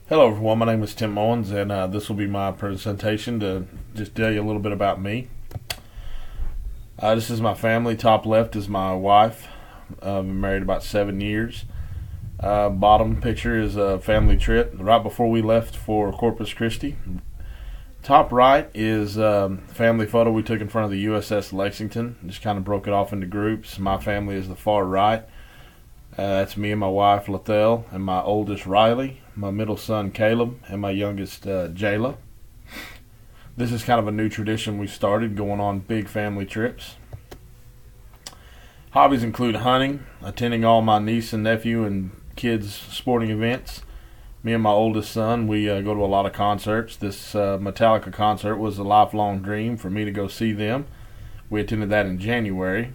Hello, everyone. My name is Tim Owens, and this will be my presentation to just tell you a little bit about me. This is my family. Top left is my wife. I've been married about 7 years. Bottom picture is a family trip right before we left for Corpus Christi. Top right is a family photo we took in front of the USS Lexington. Just kind of broke it off into groups. My family is the far right. That's me and my wife, Lethelle, and my oldest, Riley, my middle son, Caleb, and my youngest, Jayla. This is kind of a new tradition we started, going on big family trips. Hobbies include hunting, attending all my niece and nephew and kids' sporting events. Me and my oldest son, we go to a lot of concerts. This Metallica concert was a lifelong dream for me to go see them. We attended that in January.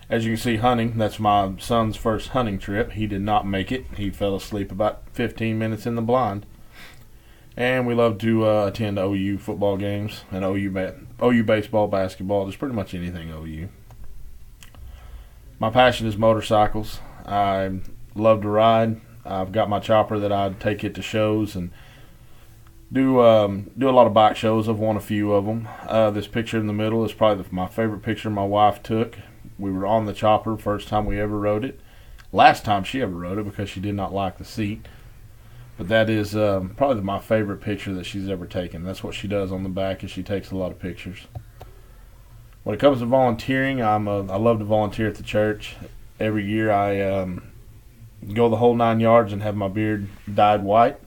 As you can see, hunting, that's my son's first hunting trip. He did not make it. He fell asleep about 15 minutes in the blind. And we love to attend OU football games and OU baseball, basketball, just pretty much anything OU. My passion is motorcycles. I love to ride. I've got my chopper that I take it to shows and do a lot of bike shows. I've won a few of them. This picture in the middle is probably my favorite picture my wife took. We were on the chopper first time we ever rode it. Last time she ever rode it because she did not like the seat. But that is probably my favorite picture that she's ever taken. That's what she does on the back, is she takes a lot of pictures. When it comes to volunteering, I love to volunteer at the church. Every year I go the whole 9 yards and have my beard dyed white.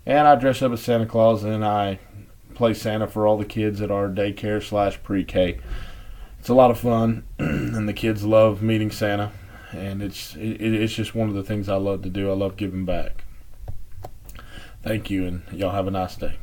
And I dress up as Santa Claus and I play Santa for all the kids at our daycare/pre-K. It's a lot of fun, and the kids love meeting Santa, and it's just one of the things I love to do. I love giving back. Thank you, and y'all have a nice day.